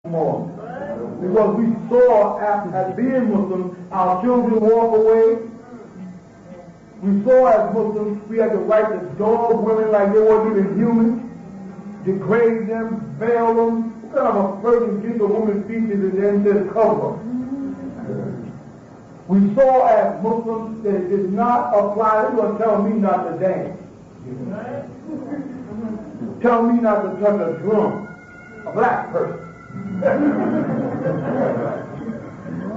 more. Because we saw as being Muslims, our children walk away. We saw as Muslims, we had the right to dog women like they weren't even human, degrade them, veil them. What kind of a person gets a woman's features and then just cover them? We saw as Muslims that it did not apply. They were telling me not to dance. Tell me not to touch a drum. A black person.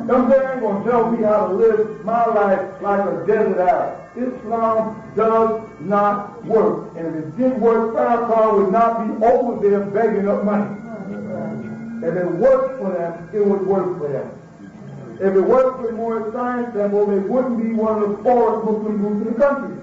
Them they ain't gonna tell me how to live my life like a desert Arab. Islam does not work. And if it did work, Farrakhan would not be over there begging up money. If it worked for them, it would work for them. If it worked for more Science Temple, they wouldn't be one of the poorest Muslim groups in the country.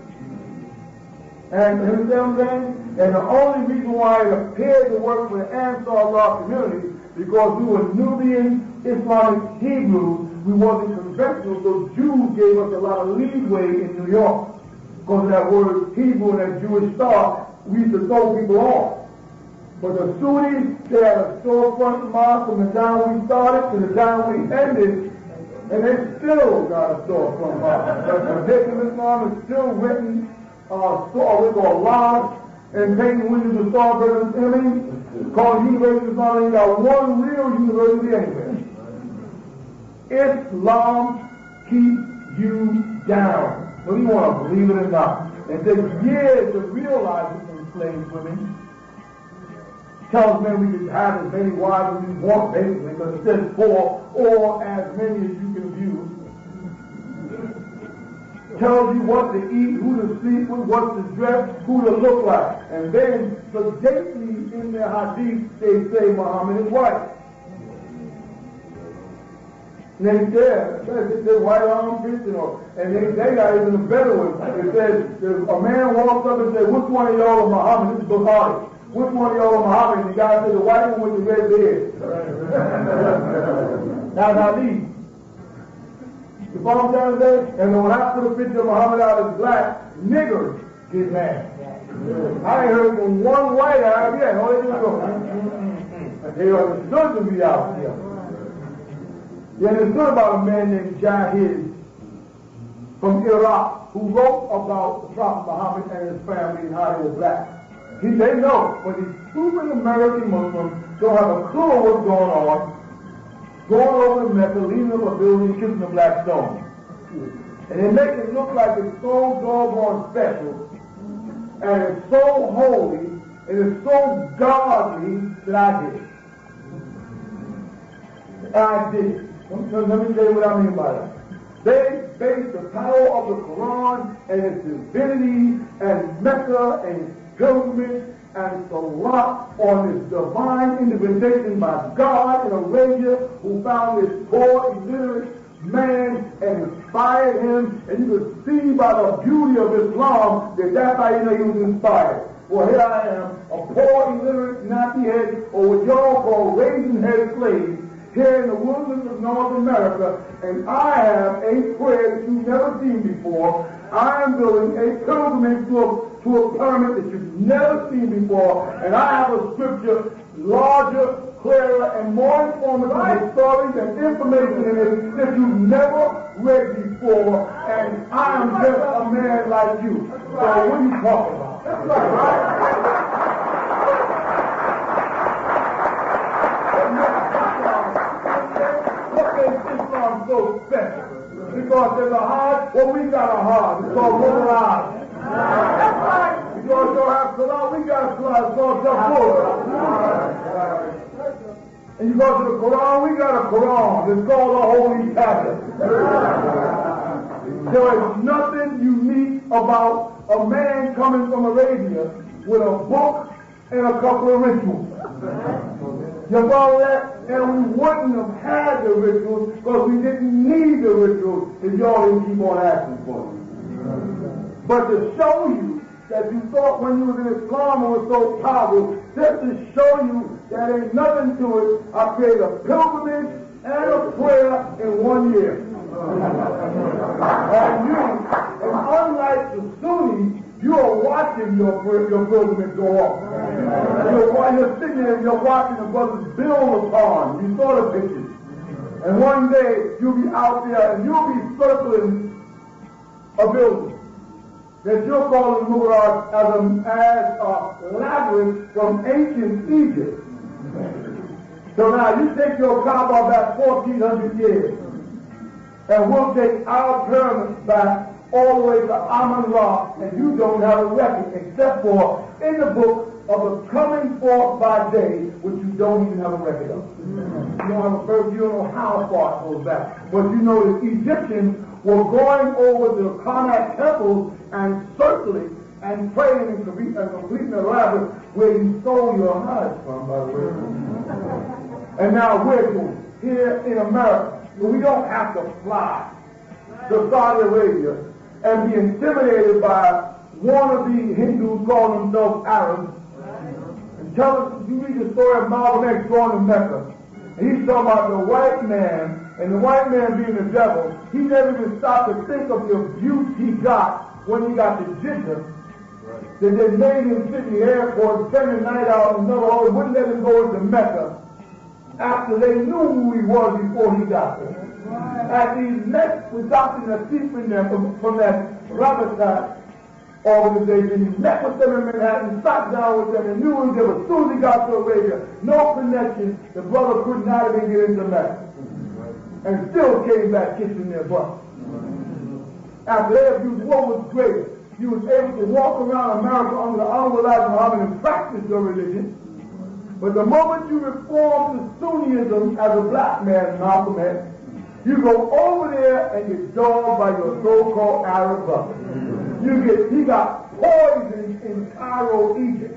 And you understand what I'm saying? And the only reason why it appeared to work for the Ansar Allah community, because we were Nubian Islamic Hebrews, we wasn't conventional, so Jews gave us a lot of leeway in New York. Because of that word Hebrew and that Jewish star, we used to throw people off. But the Sunnis, they had a storefront mosque from the time we started to the time we ended, and they still got a storefront mosque. The Muslim Islam is still written, lodge, and painting windows of starburst. I mean, called University of Islam, ain't got one real university anywhere. Islam keeps you down, whether you want to believe it or not. It takes years to realize it enslaved women. Tells men we can have as many wives as we want, basically, because it says 4 or as many as you can view. Tells you what to eat, who to sleep with, what to dress, who to look like. And then, sedately in their hadith, they say Muhammad is white. And they say white arm Christian, and they got even a better one. It says, a man walks up and says, which one of y'all are Muhammad? This is Bukhari. Which one of y'all are Muhammad? And the guy says, the white one with the red beard. That's hadith. You follow what I'm saying? And then when I put a picture of Muhammad out as black, niggers get mad. I ain't heard from one white Arab yet. No, they just go. They understood to be out here. They understood about a man named Jahid from Iraq who wrote about the Prophet Muhammad and his family and how they were black. They know, but these stupid American Muslims don't have a clue what's going on. Going over to Mecca, leaving up a building, kissing a black stone. And they make it look like it's so doggone special, and it's so holy, and it's so godly that I did it. I did it. Let me tell you what I mean by that. They base the power of the Quran and its divinity and Mecca and its pilgrimage and Salah on this divine intervention by God in Arabia, who found this poor, illiterate man and inspired him. And you could see by the beauty of Islam that that's how you know he was inspired. Well, here I am, a poor, illiterate, nappy-head, or what y'all call raisin-head slave, here in the wilderness of North America, and I have a prayer that you've never seen before. I am building a pilgrimage to a pyramid that you've never seen before, and I have a scripture larger, clearer, and more informative with stories and information in it that you've never read before, and I am just a man like you. So what are you talking about? That's right. Islam so special because there's a heart. Well, we got a heart. It's called Malachi. That's right. Because you don't have Salah, we got a Salah. It's called Asaru. And you go to the Quran, we got a Quran. It's called the Holy Tablet. There is nothing unique about a man coming from Arabia with a book and a couple of rituals. You follow that? And we wouldn't have had the rituals because we didn't need the rituals if y'all didn't keep on asking for them. But to show you that you thought when you was in Islam it was so powerful, just to show you that ain't nothing to it, I created a pilgrimage and a prayer in 1 year. And unlike the Sunnis, You are watching your pilgrimage go off. You're sitting there and you're watching the brothers build upon. You saw the pictures. And one day you'll be out there and you'll be circling a building that you're calling Mubarak as a labyrinth from ancient Egypt. So now you take your Kaaba back 1,400 years, and we'll take our pyramids back all the way to Amun-Ra, and you don't have a record except for in the book of the coming forth by day, which you don't even have a record of. You don't have a birth, you don't know how far it goes back. But you know the Egyptians were going over to the Karnak temples and circling and praying and completing the labyrinth where you stole your hides from, by the way. And now we're doing it here in America. So we don't have to fly to Saudi Arabia and be intimidated by wannabe Hindus calling themselves Arabs. And tell us, you read the story of Malcolm X going to Mecca. And he's talking about the white man, and the white man being the devil. He never even stopped to think of the abuse he got when he got to Jeddah. That they made him sit in the airport, spend the night out in another hole, wouldn't let him go into Mecca after they knew who he was before he got there. As he met with Dr. Nassif in there from that Rabbi organization, he met with them in Manhattan, sat down with them, and knew who they were. As soon as he got to Arabia, no connection, the brother could not even get into Mecca. And still came back kissing their butt. After they abused, what was greater? You was able to walk around America under the honorable Elijah Muhammad and practice your religion. But the moment you reform to Sunniism as a black man, Malcolm X, you go over there and get dogged by your so-called Arab brother. He got poisoned in Cairo, Egypt.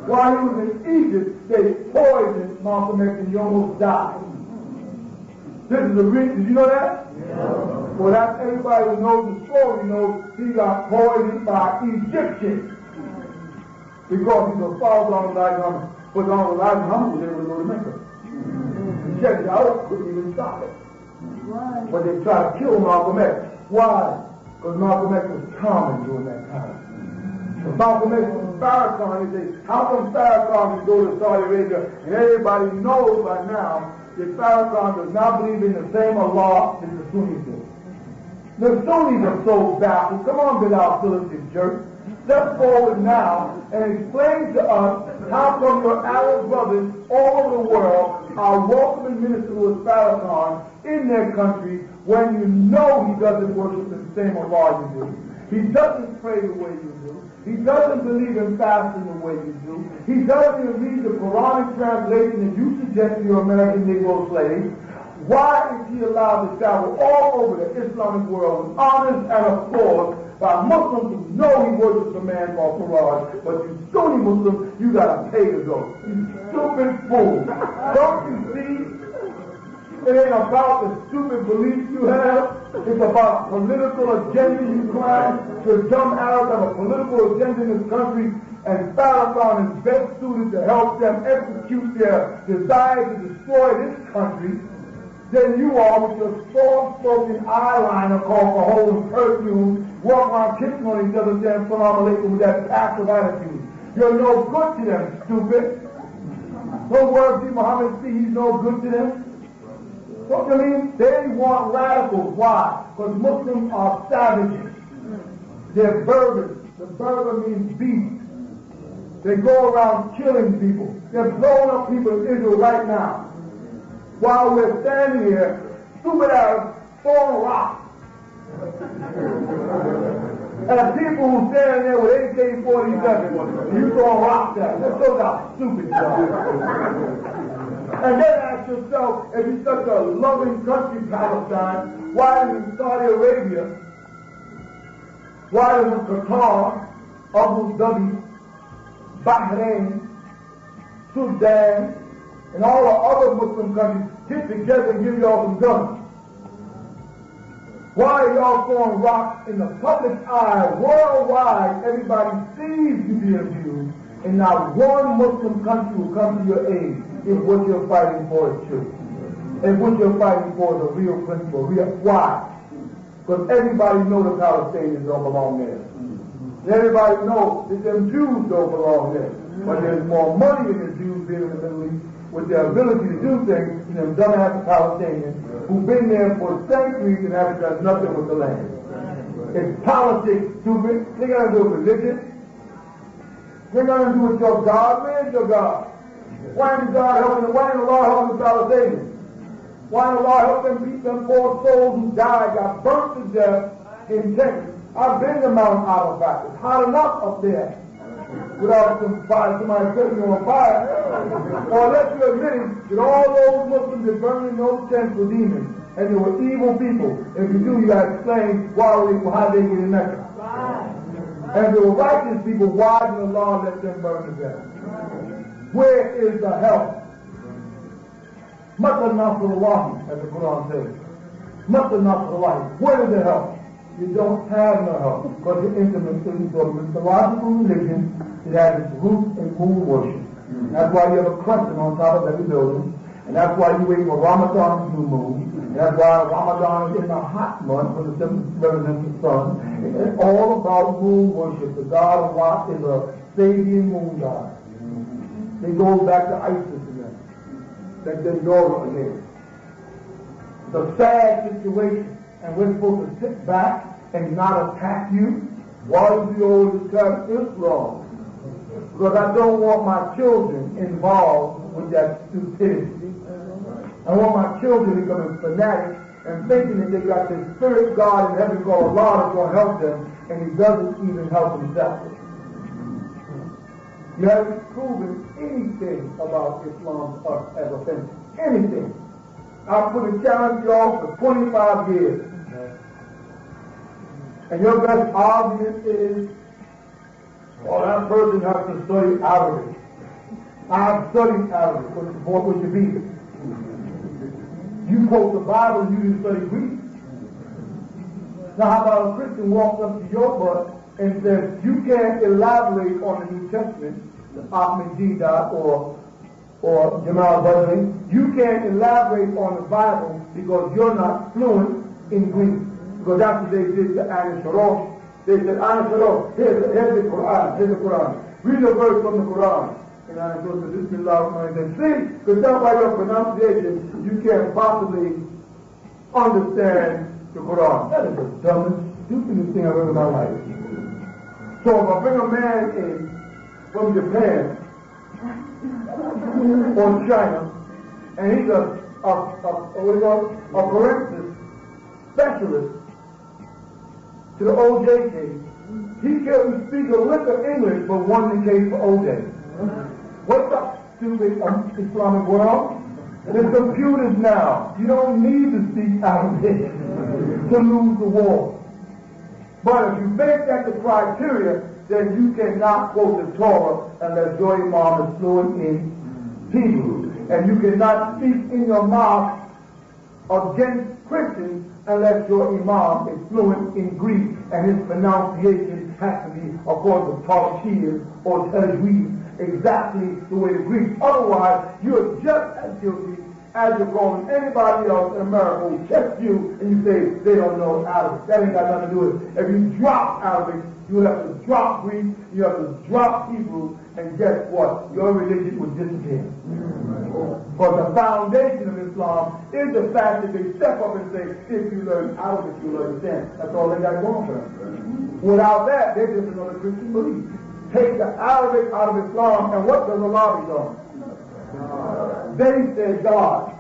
While he was in Egypt, they poisoned Malcolm X and he almost died. This is the reason. Did you know that? Yeah. Well, that's everybody who knows the story knows he got poisoned by Egyptians. Because he was followed on Elijah Muhammad. But on Elijah Muhammad was able to go to Mecca. And check it out, couldn't even stop it. Right. But they tried to kill Malcolm X. Why? Because Malcolm X was common during that time. So Malcolm X was Farrakhan. They say, how come Farrakhan can go to Saudi Arabia? And everybody knows by now that Farrakhan does not believe in the same Allah as the Sunnis do. The Sunnis are so baffled. Come on, Bilal Phillips Church. Step forward now and explain to us how come your Arab brothers all over the world are welcoming Minister Louis Farrakhan in their country when you know he doesn't worship the same Allah you do. He doesn't pray the way you do. He doesn't believe in fasting the way you do. He doesn't even read the Quranic translation that you suggest to your American Negro slaves. Why is he allowed to travel all over the Islamic world with honors and applause by Muslims who know he worships a man called Faraj, but you Sunni Muslims, you gotta pay to go. You stupid fool. Don't you see? It ain't about the stupid beliefs you have. It's about a political agenda you climb. The dumb Arabs have a political agenda in this country, and Farrakhan is best suited to help them execute their desire to destroy this country than you are with your soft-spoken eyeliner called Cahoon and perfume, walk around kissing on each other saying Salam Alaikum with that passive attitude. You're no good to them, stupid. Don't worry, see Muhammad see he's no good to them. What do you mean? They want radicals. Why? Because Muslims are savages. They're burgers. The burger means beast. They go around killing people. They're blowing up people in Israel right now. While we're standing here, stupid Arabs throwing rocks. And people who stand there with AK-47, you throwing rocks at them. That shows how stupid you are. And then ask yourself, if you're such a loving country, Palestine, why isn't Saudi Arabia, why isn't Qatar, Abu Dhabi, Bahrain, Sudan, and all the other Muslim countries get together and give y'all some guns? Why are y'all throwing rocks in the public eye worldwide? Everybody sees you being abused, and not one Muslim country will come to your aid if what you're fighting for is true. And what you're fighting for is a real principle. Why? Because everybody knows the Palestinians don't belong there. And everybody knows that them Jews don't belong there. But there's more money in the Jews being in the Middle East with their ability to do things than them dumbass Palestinians who've been there for centuries and haven't done nothing with the land. It's politics, stupid. They got to do with religion. They got to do with your God. Where's your God? Why did God help them? Why did the Lord help the Palestinians? Why did the Lord help them beat them poor souls who died, got burnt to death in Texas? I've been to Mount Arafat. It's hot enough up there without somebody setting you on fire. Or unless you admit it, that all those Muslims that burned in those tents were demons. And they were evil people. And if you do, you got to explain how they get in Mecca. And if they were righteous people, why did the Lord let them burn to death? Where is the help? Mata Nasrullahi, as the Quran says. Mata Nasrullahi. Where is the help? You don't have no help because you're intimately with the mythological religion. It has its roots in moon worship. That's why you have a crescent on top of every building. And that's why you wait for Ramadan new moon. And that's why Ramadan is in the hot month when the seventh represents the sun. It's all about moon worship. The god of Ra is a Sabian moon god. It goes back to Isis again. Like the Nora again. It's a sad situation. And we're supposed to sit back and not attack you. Why do you always attack Islam? Because I don't want my children involved with that stupidity. I want my children becoming fanatics and thinking that they got this spirit God in heaven called Allah that's going to help them, and He doesn't even help Himself. You haven't proven anything about Islam to us as offensive. Anything. I put a challenge y'all for 25 years. And your best argument is, oh, that person has to study Arabic. I've studied Arabic to support what you be. You quote the Bible and you didn't study Greek. Now how about a Christian walks up to your butt and says, you can't elaborate on the New Testament, Ahmed Didat or Jamal Badri, you can't elaborate on the Bible because you're not fluent in Greek. Because that's what they did to Asaru. They said, Asaru, here's the Quran. Read a verse from the Quran. And Asaru said, Bismillah, see, because that's by your pronunciation, you can't possibly understand the Quran. That is the dumbest, stupidest thing I've ever in my life. So if I bring a man in from Japan or China, and he's a forensic specialist to the OJ case, he couldn't speak a lick of English but won the case for OJ. What's up, stupid Islamic world? There's computers now. You don't need to speak Arabic to lose the war. But if you make that the criteria, then you cannot quote the Torah unless your imam is fluent in Hebrew. And you cannot speak in your mouth against Christians unless your imam is fluent in Greek and his pronunciation has to be according to Tarshir or Tajweed, exactly the way the Greeks. Otherwise, you're just as guilty as you're calling anybody else in America who checks you and you say they don't know Arabic. That ain't got nothing to do with it. If you drop Arabic, you have to drop Greek, you have to drop Hebrew, and guess what? Your religion would disappear. But the foundation of Islam is the fact that they step up and say, if you learn Arabic, you'll understand. That's all they got going for them. Without that, they're just another Christian belief. Take the Arabic out of Islam, and what does Allah become? They said God.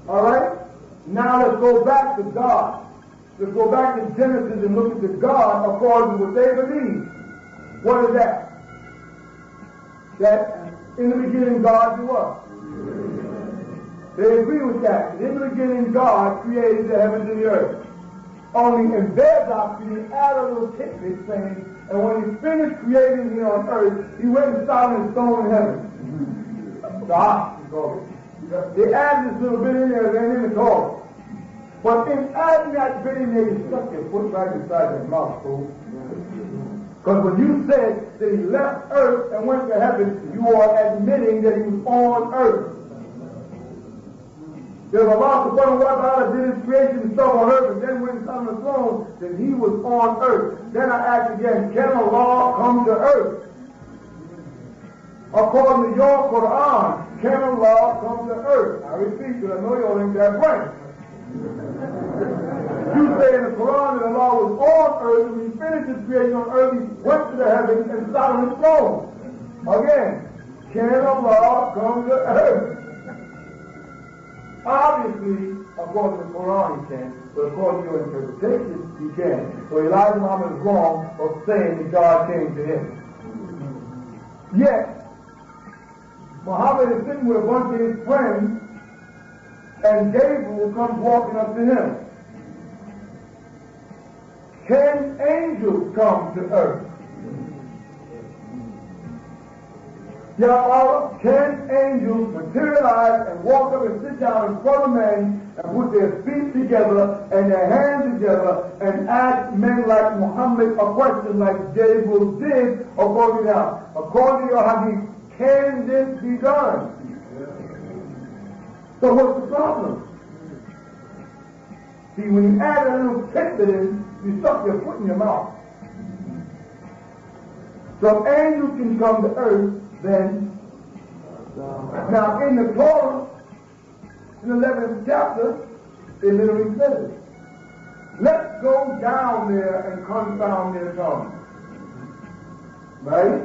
Alright? Now let's go back to God. Let's go back to Genesis and look at the God according to what they believe. What is that? That in the beginning God did what? They agree with that. In the beginning God created the heavens and the earth. Only in their doctrine he added a little tidbit saying, and when he finished creating here on earth, he went and started his throne in heaven. The ark, he called it. They added this little bit in there, they didn't call it. But in adding that bit in there, you stuck your foot right inside their mouth, fool. Because when you said that he left earth and went to heaven, you are admitting that he was on earth. If Allah subhanahu wa ta'ala did his creation and stuff on earth and then when he's on the throne, then he was on earth. Then I ask again, can Allah come to earth? According to your Quran, can Allah come to earth? I repeat, because I know you all ain't that bright. You say in the Quran that Allah was on earth, and when he finished his creation on earth, he went to the heavens and sat on his throne. Again, can Allah come to earth? Obviously, according to the Quran, he can, but according to your interpretation, he can. So Elijah Muhammad is wrong for saying that God came to him. Yet, Muhammad is sitting with a bunch of his friends, and Gabriel comes walking up to him. Can angels come to earth? Ya Allah, can angels materialize and walk up and sit down in front of men and put their feet together and their hands together and ask men like Muhammad a question like Gabriel did according to your hadith? Can this be done? So what's the problem? See, when you add a little tidbit in, you stuck your foot in your mouth. So if angels can come to earth, then now in the Torah, in the 11th chapter, it literally says, let's go down there and confound their tongue. Right?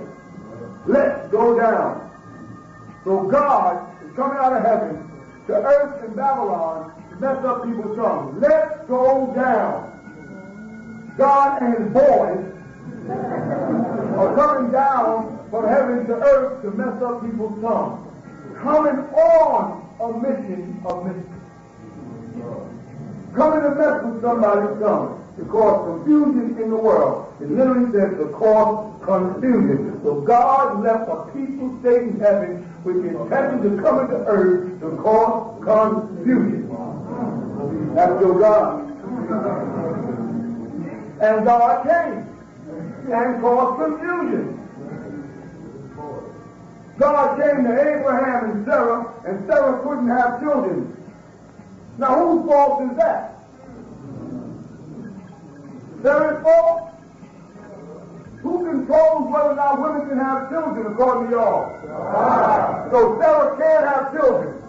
Let's go down. So God is coming out of heaven to earth in Babylon to mess up people's tongues. Let's go down. God and his boys are coming down from heaven to earth to mess up people's tongues. Coming on a mission of mystery. Coming to mess with somebody's tongue to cause confusion in the world. It literally says to cause confusion. So God left a people state in heaven with the intention to come into earth to cause confusion. That's your God. And God came and caused confusion. God came to Abraham and Sarah couldn't have children. Now whose fault is that? Sarah's fault? Who controls whether or not women can have children according to y'all? So Sarah can't have children.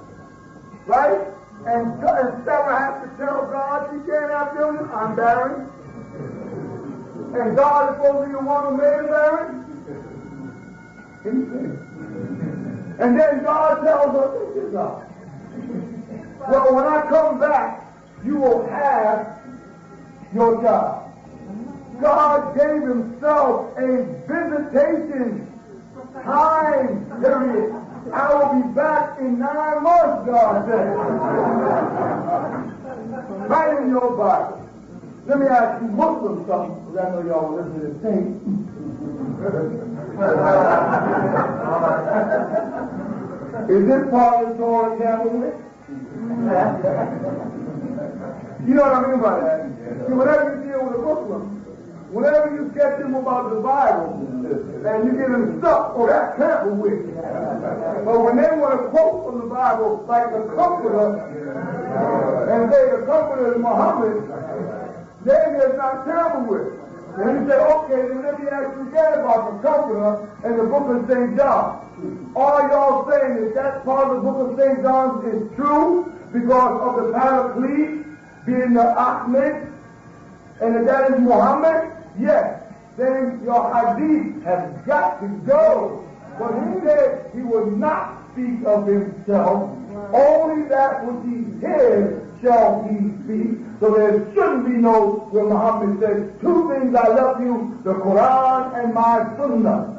Right? And Sarah has to tell God she can't have children. I'm barren. And God is supposed to be the one who made her barren? And then God tells her, this is God. Well, when I come back, you will have your child. God gave himself a visitation time period. I will be back in 9 months, God said. Right in your Bible. Let me ask you Muslims something, because I know y'all will listen to this thing. Is this part of the Torah tampered with? You know what I mean by that? See, whenever you deal with a Muslim, whenever you get them about the Bible, and you get them stuck, oh, that's tampered with. But when they want to quote from the Bible, like the Comforter, and say the Comforter is Muhammad, then it's not tampered with. And you say, okay, then let me ask you again about the Comforter and the book of St. John. Are y'all saying that that part of the book of St. John is true because of the Paraclete being the Ahmed and that is Muhammad? Yes. Then your hadith has got to go. But he said he would not speak of himself. Only that which he hears shall he speak. So there shouldn't be no, where Muhammad says, 2 things I left you, the Quran and my Sunnah.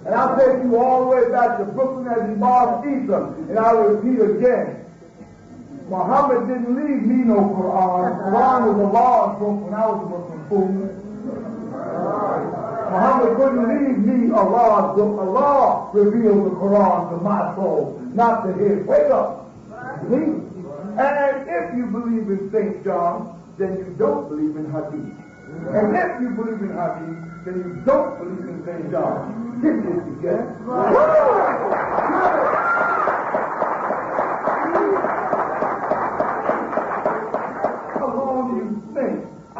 And I'll take you all the way back to Brooklyn as he lost Isa. And I'll repeat again. Muhammad didn't leave me no Quran. The Quran was Allah's book when I was a Muslim fool. Muhammad couldn't leave me Allah's book. Allah revealed the Quran to my soul, not to his. Wake up. See? And if you believe in St. John, then you don't believe in Hadith. And if you believe in Hadith, then you don't believe in St. John. Get this together.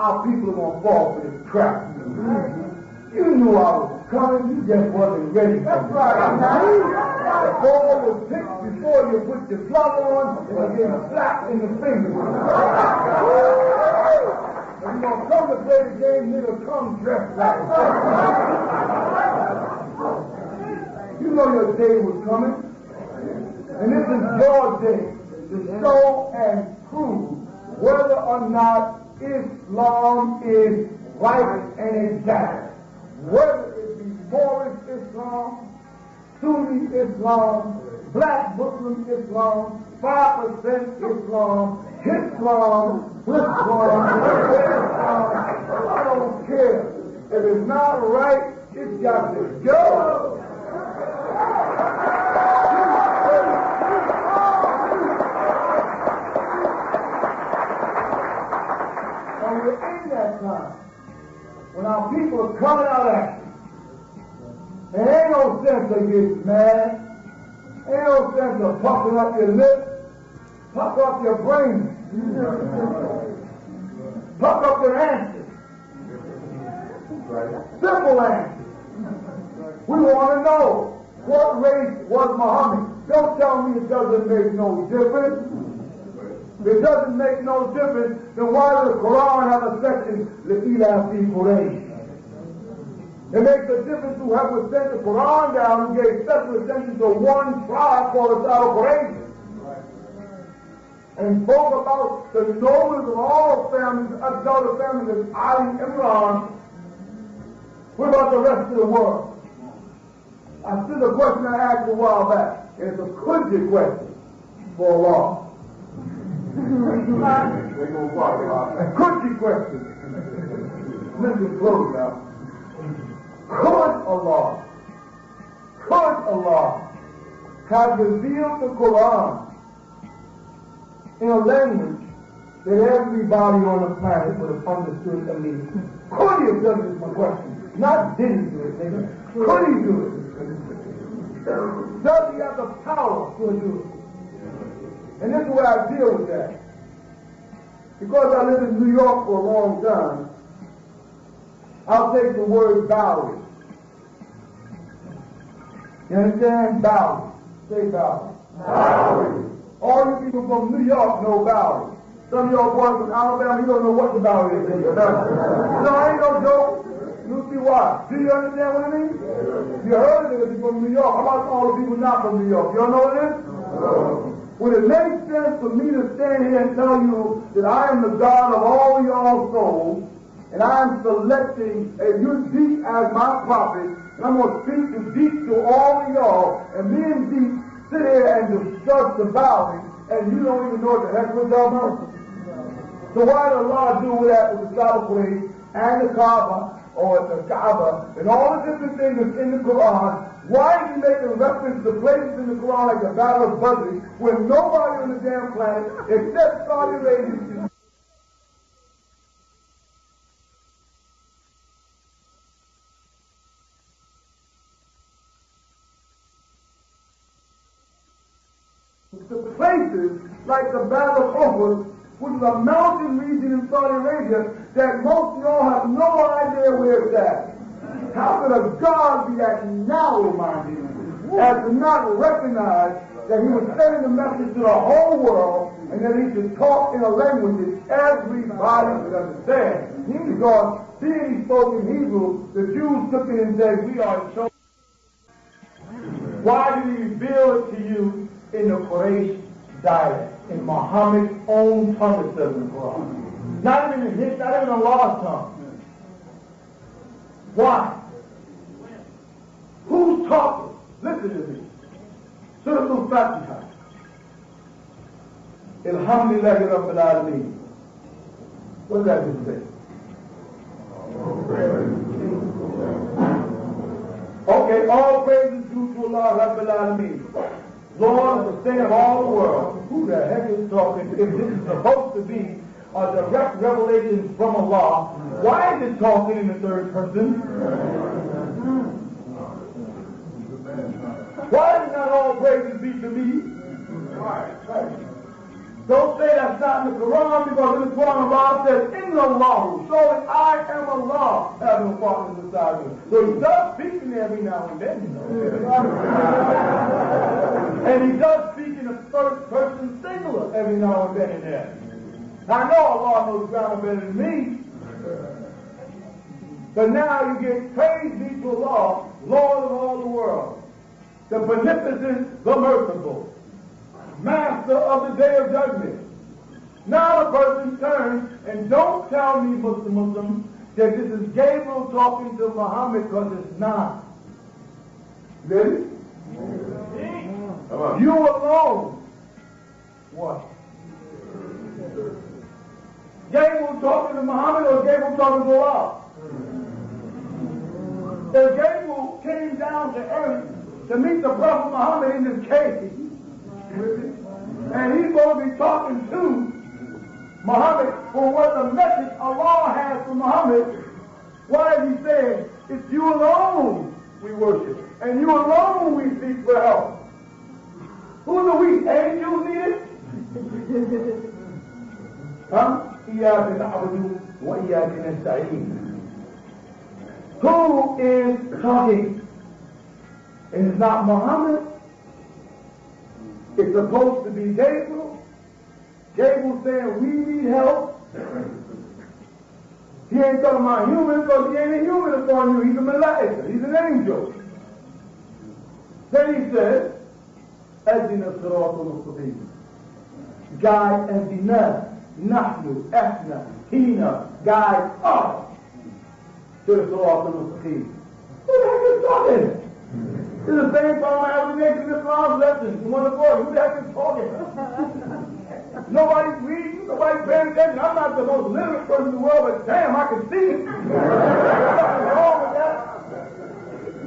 our people are going to fall for this trap. You knew I was coming, you just wasn't ready. That's right. The ball was picked before you put your glove on and you get slapped in the fingers. When you're going to come to play the game, you'll come dressed like that. You know your day was coming. And this is your day to show and prove whether or not Islam is right and exact. Whether it be Moorish Islam, Sunni Islam, Black Muslim Islam, 5% Islam, Islam, I don't care. If it's not right, it's got to go. And we're in that time when our people are coming out after. There ain't no sense of getting mad. Ain't no sense of puffing up your lips. Puff up your brain. Puff up your answers. Simple answers. We want to know, what race was Muhammad? Don't tell me it doesn't make no difference. If it doesn't make no difference, then why does the Quran have a section, L'Ila fi Quraysh? It makes a difference whoever sent the Quran down and gave special attention to one tribe called Asaru Quraysh. And spoke about the noblest of all families, other families as Ali Imran. What about the rest of the world? I see the question I asked a while back, and it's a Qudsi question for Allah. A Qudsi question. Listen close now. Could Allah have revealed the Quran in a language that everybody on the planet would have understood immediately? Could he have done this, my question? Not did he do it, nigga. Could he do it? Does he have the power to do it? And this is where I deal with that. Because I lived in New York for a long time, I'll take the word Bowery. You understand? Bowery. Say Bowery. Bowery. All you people from New York know Bowery. Some of y'all boys from Alabama, you don't know what the Bowery is. No, ain't no joke. You see why. Do you understand what I mean? You heard of it if you're from New York. How about all the people not from New York? You don't know what it is? Would it make sense for me to stand here and tell you that I am the God of all y'all souls, and I am selecting a Deep as my prophet, and I'm going to speak to Deep to all of y'all, and me and Deep sit here and discuss the Bowery, and you don't even know what the heck we're talking about? So why did Allah do that with the Salah place and the Kaaba, or the Kaaba, and all the different things that's in the Quran? Why is he making reference to places in the Quran like the Battle of Badr when nobody on the damn planet except Saudi Arabia? The places like the Battle of Uhud, which is a mountain region in Saudi Arabia that most of y'all have no idea where it's at. How could a God be that narrow-minded as to not recognize that he was sending a message to the whole world and that he should talk in a language that everybody could understand? Because seeing he spoke in Hebrew, the Jews took it and said, we are chosen. Why did he reveal it to you in the Quraysh dialect, in Muhammad's own tongue, it says in the Quran? Not even in his, not even in Allah's tongue. Why? Who's talking? Listen to me. Surah Al-Fatiha. Alhamdulillahi Rabbil Alameen. What does that just say? Okay, all praise is due to Allah Rabbil Alameen, Lord, sustainer of all the world. Who the heck is talking? If this is supposed to be a direct revelation from Allah, why is it talking in the third person? Why does not all praises be to me? Don't say that's not in the Quran, because in the Quran Allah says, Inna Allahu, surely I am Allah, having a partner beside me. So he does speak in there every now and then, you know. And he does speak in the first person singular every now and then in there. I know Allah knows grammar better than me. But now you get praise be to Allah, Lord of all the world, the beneficent, the merciful, Master of the day of judgment. Now the person turns, and don't tell me, Muslim, that this is Gabriel talking to Muhammad, because it's not. Ready? You alone. What? Gabriel talking to Muhammad, or Gabriel talking to Allah? If Gabriel came down to earth to meet the Prophet Muhammad in this cave, and he's going to be talking to Muhammad for what the message Allah has for Muhammad, why is he saying, it's you alone we worship, and you alone we seek for help? Who are we? Angels need it? Huh? إِيَّاكَ نَعْبُدُ وَإِيَّاكَ نَسْتَعِينُ. Who is talking? It's not Muhammad. It's supposed to be Gabriel. Gabriel saying, we need help. He ain't talking about humans, because he ain't a human upon you. He's a Malachi. He's an angel. Then he says, أَدِنَا الصِّرَاطَ الْمُسْتَقِيمَ. Guide and deny. نحن احنا هنا guide us to the Sirat al-Mustaqim. Who the heck is talking? It's the same problem I have with making this last lesson. One of the Who the heck is talking? Nobody's reading, nobody's paying attention. I'm not the most literate person in the world, but damn, I can see it. What's wrong with that?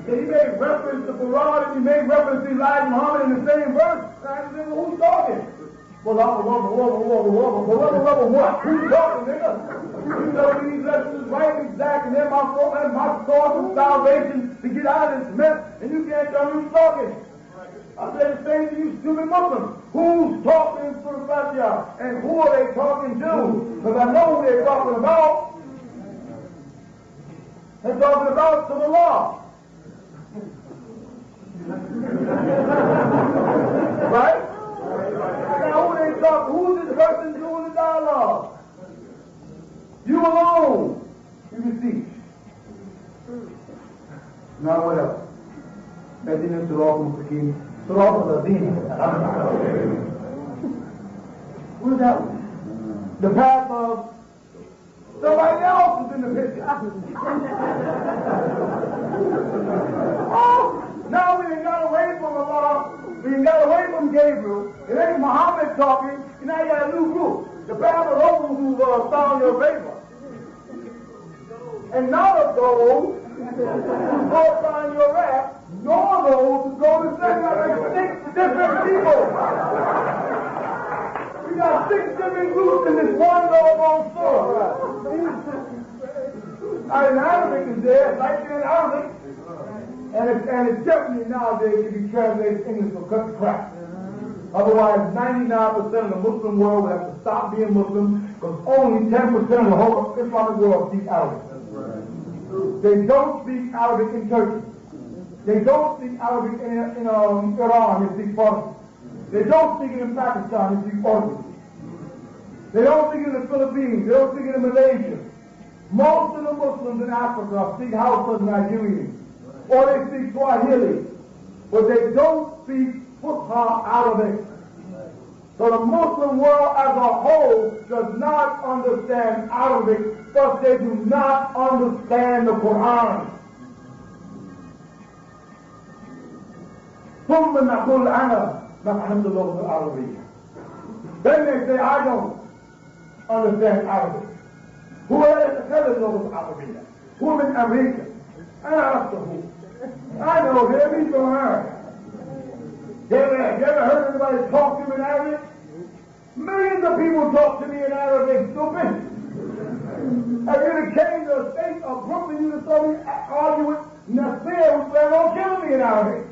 And he made reference to Quran, and he made reference to Elijah Muhammad in the same verse. I said, well, who's talking? Well, what? Who's talking, nigga? You know these lessons right exact, and they're my source of salvation to get out of this mess, and you can't tell me who's talking. I say the same to you stupid Muslims. Who's talking to the Fatiha, and who are they talking to? Because I know who they're talking about. They're talking about to the law. Right? Now who they talking? Who's this person doing the dialogue? You alone. You beseech. Now what else? Medina Sirat al-Mustaqim. Sirat al-Adin. What is that one? The path of somebody else is in the picture. Oh, now we ain't got away from Allah. We ain't got away from Gabriel. It ain't Muhammad talking. And now you got a new group. The path of those who found your favor. And none of those who go find your wrath, nor those who go to send like 6 different people. We got 6 different groups in this one doggone store. In Arabic is there, like in Arabic. And it's definitely nowadays can be translated English for cut crap. Otherwise, 99% of the Muslim world will have to stop being Muslim, because only 10% of the whole Islamic world speak Arabic. They don't speak Arabic in Turkey. They don't speak Arabic in Iran, they speak Farsi. They don't speak it in Pakistan, they speak Urdu. They don't speak it in the Philippines, they don't speak it in Malaysia. Most of the Muslims in Africa speak Hausa and Nigerian. Or they speak Swahili, but they don't speak Fusha Arabic. So the Muslim world as a whole does not understand Arabic, but they do not understand the Quran. ثم نقول أنا نفهم اللغة العربية. Then they say, I don't understand Arabic. هو يتكلم اللغة العربية. هو من أمريكا. أنا عرفته. I know him, he's from America. You ever heard anybody talk to him in Arabic? Millions of people talk to me in Arabic, stupid. If you came to a state of Brooklyn, you would saw me argue with Nasir, who said, don't kill me in Arabic.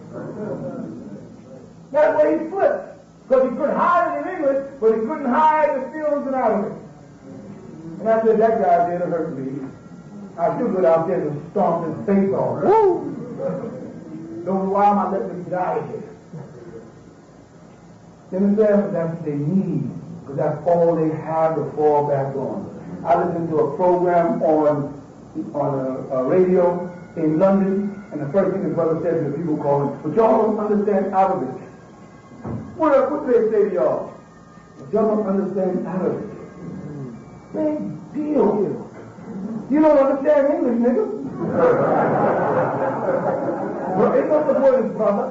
That's why he flipped. Because he couldn't hide it in English, but he couldn't hide the feelings out of it. And I said, that guy did hurt me. I should go out there and stomp his face off. Woo! Don't know why am I letting him get out of here. Then it says that's what they need, because that's all they have to fall back on. I listened to a program on a radio in London, and the first thing the brother said to the people calling, but y'all don't understand Arabic. What do they say to y'all? But y'all don't understand Arabic. Big deal. You don't understand English, nigga. Well, it's not the word, brother.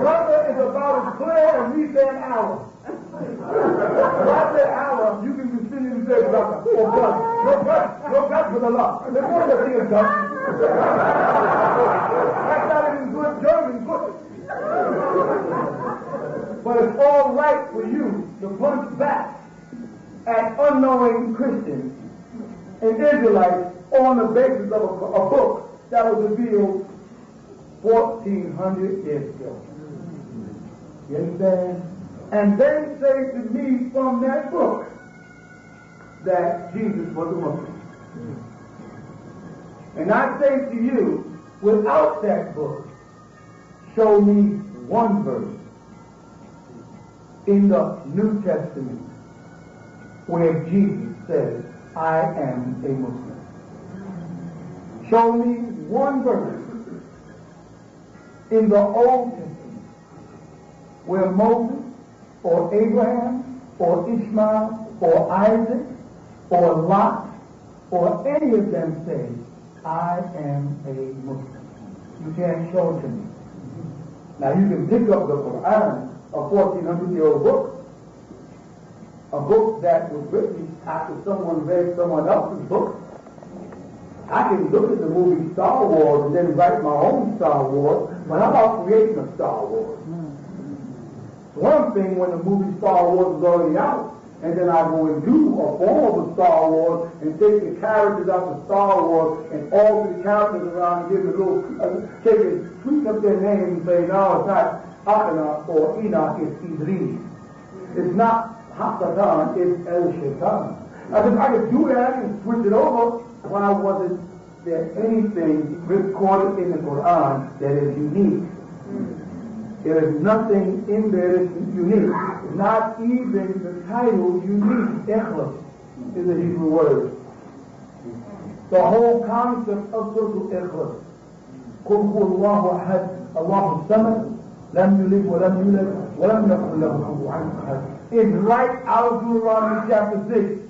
Brother is about as clear as we say an hour. When I say hour, you can continue to say brother or brother. No God with Allah. There's one that thing is done. That's not even good German, good. But it's all right for you to punch back at unknowing Christians and Israelites on the basis of a book that was revealed 1,400 years ago. You understand? And they say to me from that book that Jesus was a Muslim. And I say to you, without that book, show me one verse in the New Testament where Jesus says, I am a Muslim. Show me one verse in the Old Testament where Moses or Abraham or Ishmael or Isaac or Lot or any of them say, I am a Muslim. You can't show it to me. Now you can pick up the Quran, a 1,400-year-old book, a book that was written after someone read someone else's book. I can look at the movie Star Wars and then write my own Star Wars, but how about creating a Star Wars? One thing when the movie Star Wars is already out, and then I go and do a form of the Star Wars and take the characters out of Star Wars and alter the characters around and give them a little, take it, tweak up their name and say, no, it's not Akana or Enoch, it's Idris. It's not Hakatan, it's El Shaitan. I said, I could do that and switch it over. Why wasn't there anything recorded in the Quran that is unique? There is nothing in there that's unique. Not even the title unique. Ikhlas is a Hebrew word. The whole concept of Surah Ikhlas. قُلْ هُوَ اللَّهُ أَحَدٌ اللَّهُ الصَّمَدُ لَمْ يَلِدْ وَلَمْ يُولَدْ وَلَمْ يَكُنْ لَهُ كُفُوًا أَحَدٌ. It's right out of Deuteronomy chapter 6.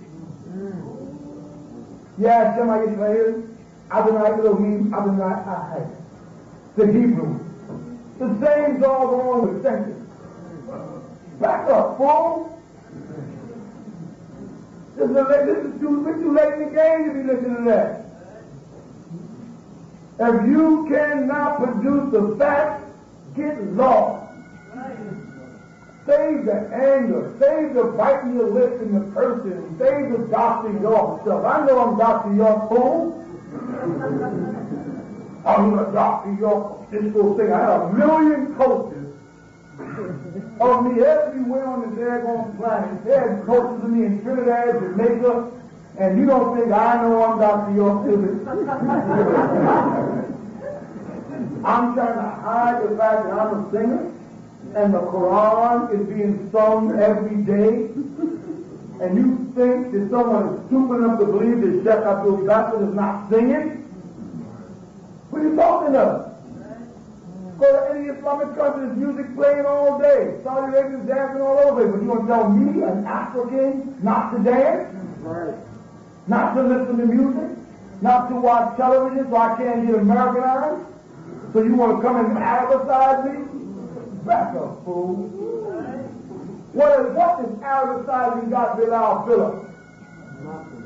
Ya Shema Yisrael, Adonai Elohim, Adonai Ahad. The Hebrew. The same doggone with sentence. Back up, fool. This is too late in the game to be listening to that. If you cannot produce the facts, get lost. Save the anger, save the biting your lips and the cursing, save the Dr. York stuff. I know I'm Dr. York, fool. I'm a Dr. York, this little thing. I had 1 million posters of me everywhere on the daggone planet. They had posters of me in Trinidad, Jamaica, and you don't think I know I'm Dr. York, do you? I'm trying to hide the fact that I'm a singer, and the Quran is being sung every day, and you think that someone is stupid enough to believe that Sheikh Abdul Basit is not singing? What are you talking of? Go to any Islamic country, there's music playing all day. Saudi Arabia's dancing all over it. But you want to tell me, an African, not to dance? Right. Not to listen to music? Not to watch television so I can't get Americanized? So you want to come and Arabicize me? Back up, fool. What is Arabicizing got Bilal Phillips?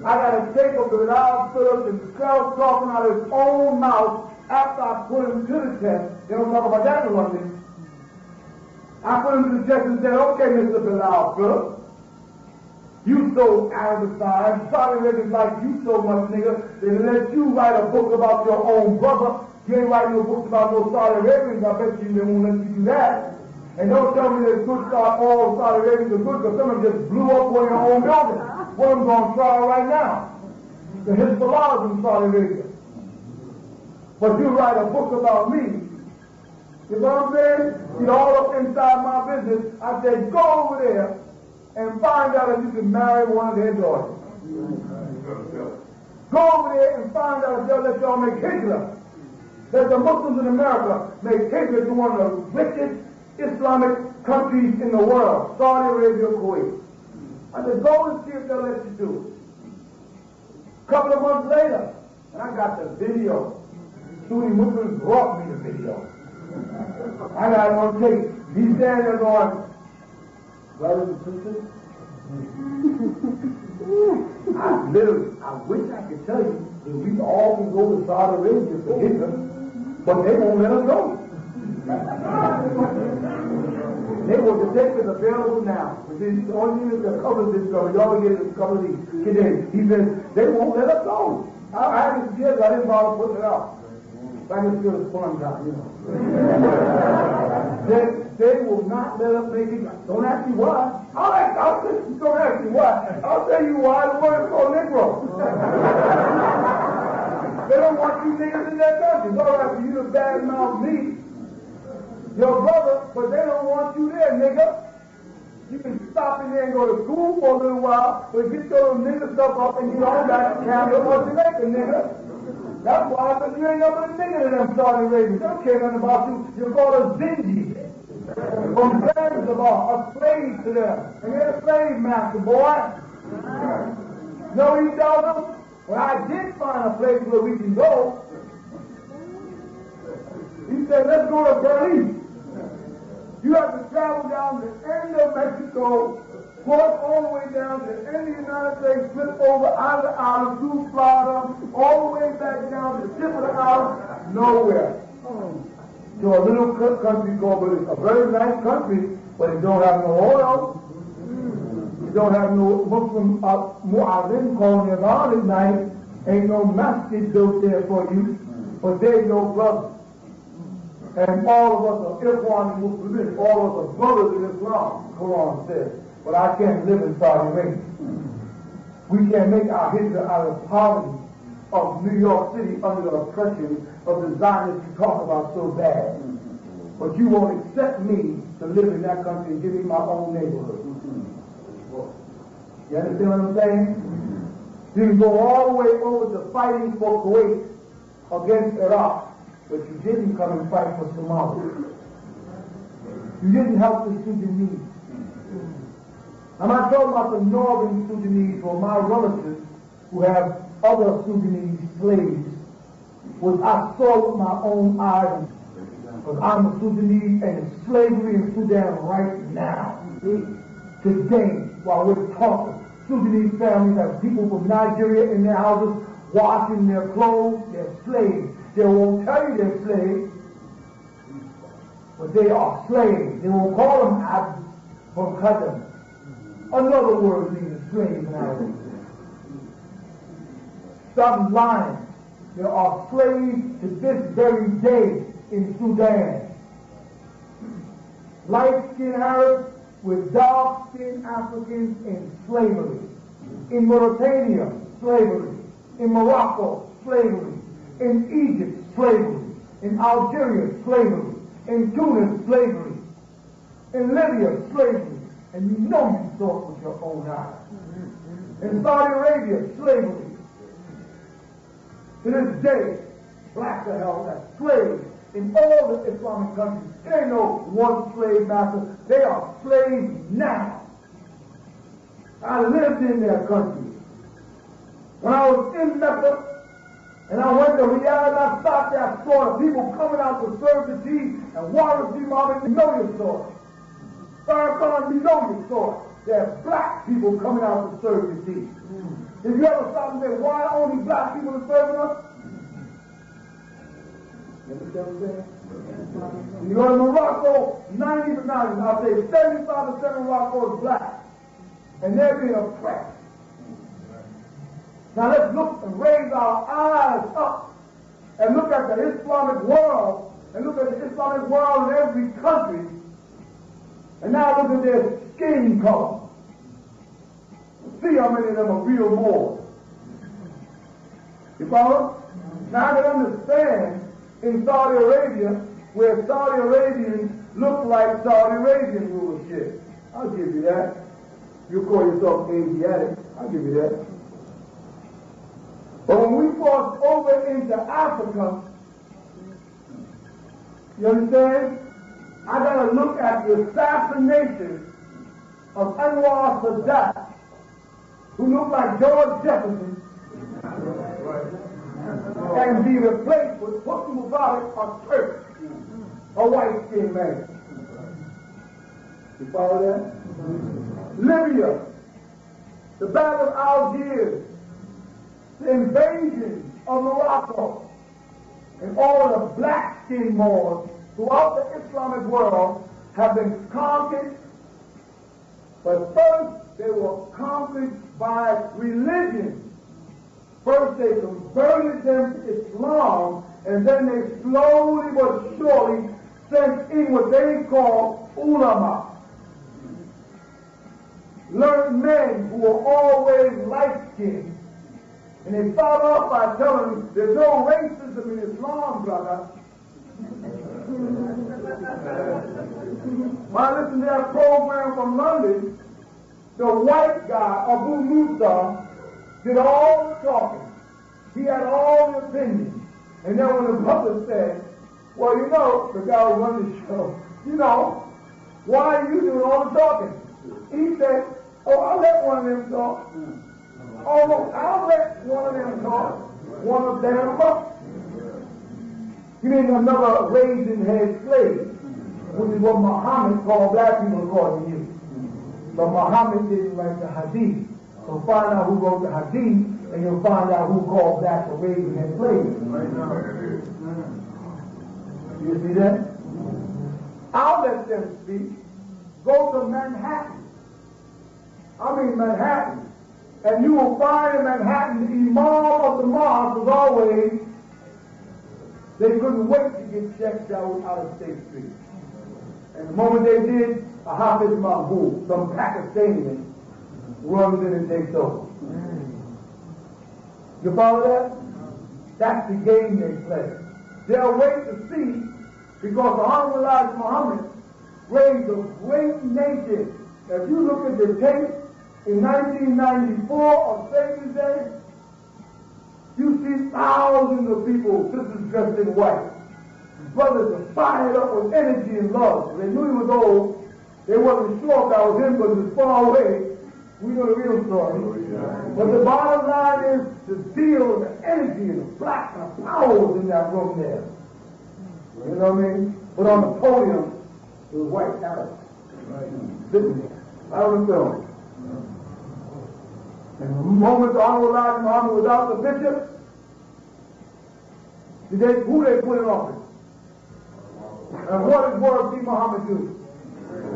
I got a tape of Bilal Phillips and himself talking out of his own mouth after I put him to the test. They don't talk about that in London. I put him to the test and said, okay, Mr. Bilal Phillips, You so Arabicized. Saudi Arabians like you so much, nigga, they let you write a book about your own brother. You ain't writing no books about no Saudi Arabians. I bet you they won't let you do that. And don't tell me that good start all Saudi Arabians are good, because some of them just blew up on your own building. One of them's on trial right now. The Hezbollah in Saudi Arabia. But you write a book about me. You know what I'm saying? You're all up inside my business. I said, go over there and find out if you can marry one of their daughters. Go over there and find out if they'll let y'all make hijrah. That the Muslims in America make hijrah to one of the richest Islamic countries in the world, Saudi Arabia, Kuwait. I said, go and see if they'll let you do it. A couple of months later, and I got the video. Sunni Muslims brought me the video. I got it on tape. He's standing there going, brothers and sisters, I wish I could tell you that we all can go to Saudi Arabia for Hitler, but they won't let us go. They will, the tape is available now. The only thing is the cover this cover. Y'all get it in a couple of these today. He says, they won't let us go. I haven't scared, I didn't bother putting it out. I just feel it's fun time, you know. they will not let us make it. Don't ask me why. Don't ask me why. I'll tell you why. The word is called Negro. They don't want you niggas in their country. It's all right for you to badmouth me, your brother, but they don't want you there, nigga. You can stop in there and go to school for a little while, but get your little nigga stuff up and get on back to Canada or Jamaica, nigga. That's why, because you ain't never a nigga to them Saudi Arabians. They don't care nothing about you. You're called a Zinji. From Zanzibar, a slave to them. And you're a slave master, boy. Know what he tells them? Well, I did find a place where we can go. He said, let's go to Berlin. You have to travel down to the end of Mexico, cross all the way down to the end of the United States, flip over out of the island through Florida, all the way back down to the tip of the island, nowhere. To a little country called, but it's a very nice country, but it don't have no oil. It don't have no Muslim mu'azzin calling it out at night. Ain't no masjid built there for you, but there's no brother. And all of us are Ikhwan Muslims, all of us are brothers in Islam, the Quran says. But I can't live in Saudi Arabia. We can't make our hijrah out of poverty of New York City under the oppression of the Zionists you talk about so bad. But you won't accept me to live in that country and give me my own neighborhood. You understand what I'm saying? You can go all the way over to fighting for Kuwait against Iraq. But you didn't come and fight for Somalia. You didn't help the Sudanese. I'm not talking about the northern Sudanese or my relatives who have other Sudanese slaves, which I saw with my own eyes. Because I'm a Sudanese and in slavery in Sudan right now. Today, while we're talking, Sudanese families have people from Nigeria in their houses washing their clothes. They're slaves. They won't tell you they're slaves, but they are slaves. They won't call them abd from qadam. Another word means slave in Arabic. Stop lying. There are slaves to this very day in Sudan. Light-skinned Arabs with dark-skinned Africans in slavery. In Mauritania, slavery. In Morocco, slavery. In Egypt, slavery. In Algeria, slavery. In Tunis, slavery. In Libya, slavery. And you know you saw it with your own eyes. In Saudi Arabia, slavery. To this day, blacks are held as slaves in all the Islamic countries. There ain't no one slave master. They are slaves now. I lived in their country. When I was in Mecca, and I went to Riyadh, and I stopped there, I saw the people coming out to serve the tea, and Wallace B. Marvin, you know you saw it. Farrakhan, you know you saw it. There are black people coming out to serve the tea. If you ever stop and say, why only black people are serving us? You understand what I'm saying? When you go to Morocco, 90%, I'll say 75% of Morocco is black. and they're being oppressed. Now let's look and raise our eyes up and look at the Islamic world, and look at the Islamic world in every country, and now look at their skin color. See how many of them are real Moors. You follow? Now I can understand in Saudi Arabia, where Saudi Arabians look like Saudi Arabian rulership. I'll give you that. You call yourself Asiatic, I'll give you that. But when we cross over into Africa, you understand? I gotta look at the assassination of Anwar Sadat, who looked like George Jefferson, and be replaced with Hosni Mubarak, a Turk, a white-skinned man. You follow that? Libya, the Battle of Algiers, the invasion of Morocco, and all the black-skinned Moors throughout the Islamic world have been conquered, but first they were conquered by religion. First they converted them to Islam, and then they slowly but surely sent in what they call ulama. Learned men who were always light-skinned. And they start off by telling them, there's no racism in Islam, brother. When I listened to that program from London, the white guy, Abu Musa, did all the talking. He had all the opinions. And then when the brother said, well, you know, the guy who runs the show, you know, why are you doing all the talking? He said, oh, I'll let one of them talk. Oh, I'll let one of them talk. One of them up. You mean another raisin-head slave, which is what Muhammad called black people according to you. But Muhammad didn't write the hadith. So find out who wrote the hadith, and you'll find out who called black a raisin-head slave. You see that? I'll let them speak. Go to Manhattan. I mean Manhattan. And you will find in Manhattan, the imam of the mosque was always, they couldn't wait to get checked out of State Street. And the moment they did, a Hafiz Mahbub, some Pakistani, runs in and takes over. You follow that? That's the game they play. They'll wait to see, because the Honorable Elijah Muhammad raised a great nation. If you look at the tape, in 1994 of Savior's Day, you see thousands of people, sisters dressed in white. Brothers are fired up with energy and love. They knew he was old. They wasn't sure if that was him because he was far away. We know the real story. But the bottom line is the zeal, the energy, and the black and the power was in that room there. You know what I mean? But on the podium, there was white Arabs sitting there. I was filming. And the moment the Honorable Elijah Muhammad was out, the bishop, who they put in office? And what did Word B. Muhammad do?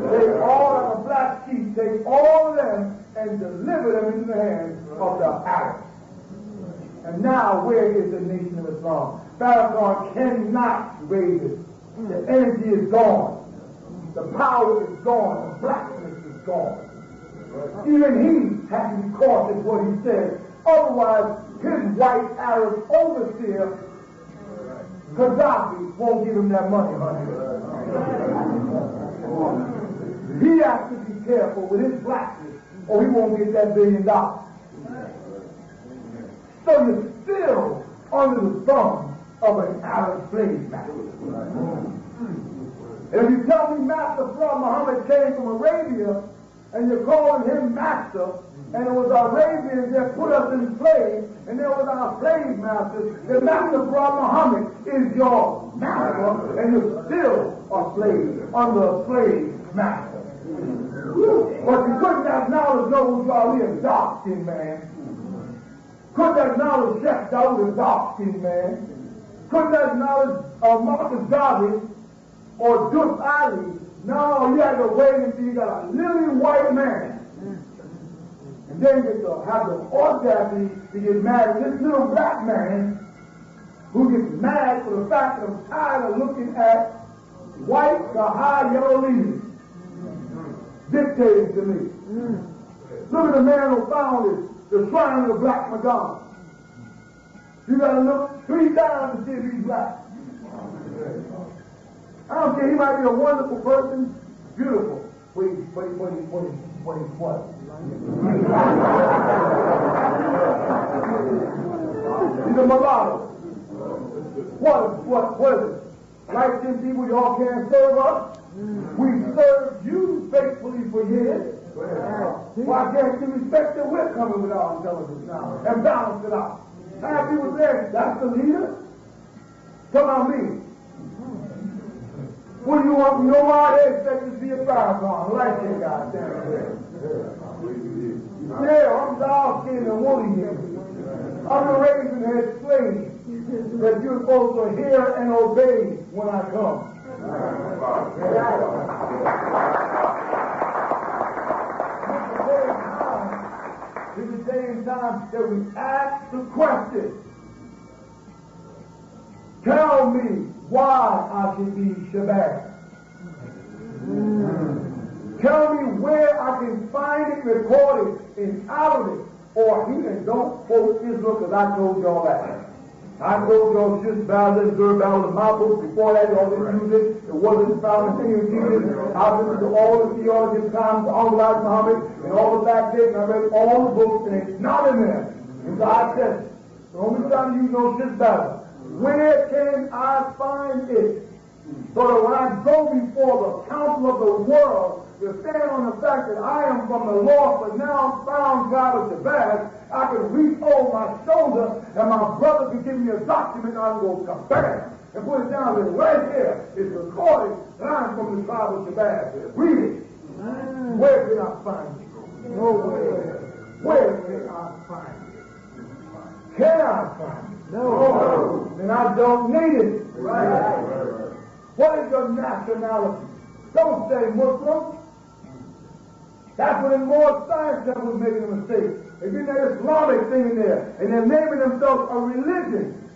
They all, like a black sheep, take all of them and deliver them into the hands of the Arabs. And now, where is the nation of Islam? Farrakhan cannot raise it. The energy is gone. The power is gone. The blackness is gone. Even he has to be cautious what he says. Otherwise, his white Arab overseer, Gaddafi, won't give him that money, honey. He has to be careful with his blackness, or he won't get that $1 billion. So you're still under the thumb of an Arab slave master. And if you tell me Master Prophet Muhammad came from Arabia, and you're calling him master, and it was Arabians that put us in slaves, and there was our slave masters, the Master Prophet Muhammad is your master, and you're still a slave under a slave master. But you couldn't acknowledge Noble Charlie, a dark-skinned man. Couldn't acknowledge Sheikh Dawood, a dark-skinned man. Couldn't acknowledge Marcus Garvey or Duke Ali. No, you had to wait until you got a lily white man then get to have the audacity to get mad at this little black man who gets mad for the fact that I'm tired of looking at white to high yellow leaders dictating to me. Look at the man who found the shrine of the Black Madonna. You got to look 3 times to see if he's black. I don't care, he might be a wonderful person, beautiful, but he's what? He's a mulatto. What is it? Like them people, y'all can't serve us. We served you faithfully for years. Why can't you respect that we're coming with our intelligence now and balance it out? I have people say, that's the leader? Come on me. What do you want? You know why they expect to see a Farrakhan? Like that guy standing there. Yeah, I'm dark-skinned and woolly here. I'm the raisin-head slave that you're supposed to hear and obey when I come. It's the same time that we ask the question, tell me why I should be Shabbat. Tell me where I can find it recorded in Arabic or Hebrew. Don't quote Israel because I told y'all that. I told y'all just balance, Zerbal, and my book. Before that, y'all didn't use it. It wasn't found in any of Jesus. I've been to all the theology of times, Uncle Muhammad, and all the back days, and I read all the books, and it's not in there. And so I said, the only time you know shit's better. Where can I find it? So that when I go before the council of the world to stand on the fact that I am from the Lord, but now found God of the bad, I can reach over my shoulder and my brother can give me a document and I can go kabam and put it down there. Right here, it's recorded that I'm from the tribe of Shabbat. Read it. Where can I find it? Nowhere. Where can I find it? Can I find it? No. Then I don't need it. Right. What is your nationality? Don't say Muslim. That's what in more science that was making a mistake. They get that Islamic thing in there, and they're naming themselves a religion.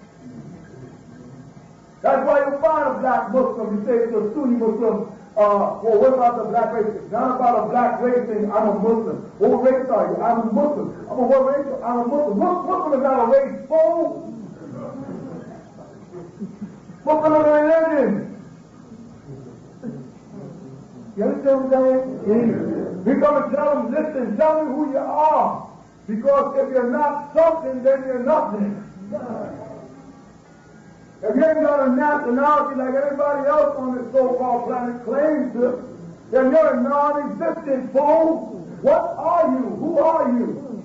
That's why you find a black Muslim, you say it's a Sunni Muslim. Well, what about the black race? It's not about a black race thing, I'm a Muslim. What race are you? I'm a Muslim. I'm a what race? I'm a Muslim. Muslim is not a race, fool. Muslim is a religion. You understand what I'm saying? We come and tell them, listen, tell me who you are. Because if you're not something, then you're nothing. If you ain't got a nationality like everybody else on this so-called planet claims to, then you're a non-existent fool. What are you? Who are you?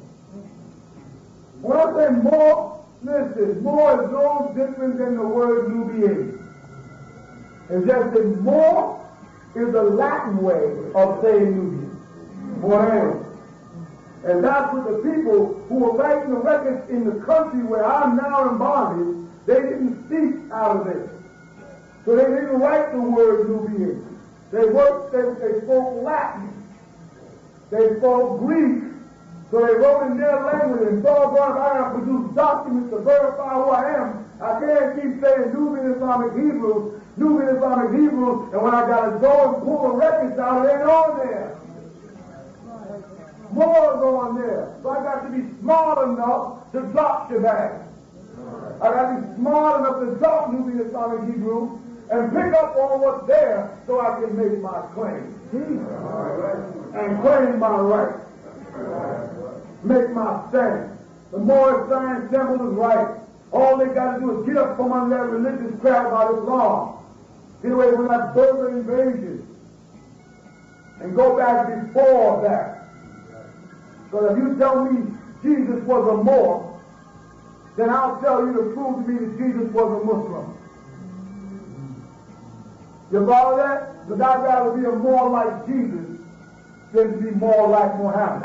When I say more, listen, more is no different than the word Nubian. It's just that more is the Latin way of saying Nubian. More. And that's what the people who were writing the records in the country where I'm now in bondage, they didn't speak out of it. So they didn't write the word Nubian. They spoke Latin. They spoke Greek. So they wrote in their language, and doggone, I got to produce documents to verify who I am. I can't keep saying Nubian Islamic Hebrews, Nubian Islamic Hebrews, and when I got to go and pull the records out, it ain't on there. More is on there. So I got to be smart enough to drop Shabbat. I got to be smart enough to drop Nubian Islamic Hebrew and pick up on what's there so I can make my claim. And claim my right. Make my stand. The Moorish Science Temple is right. All they got to do is get up from under that religious crap about Islam. Get away from that Berber invasion. And go back before that. So if you tell me Jesus was a Moor, then I'll tell you to prove to me that Jesus was a Muslim. You follow that? Because I'd rather be a more like Jesus than to be more like Muhammad.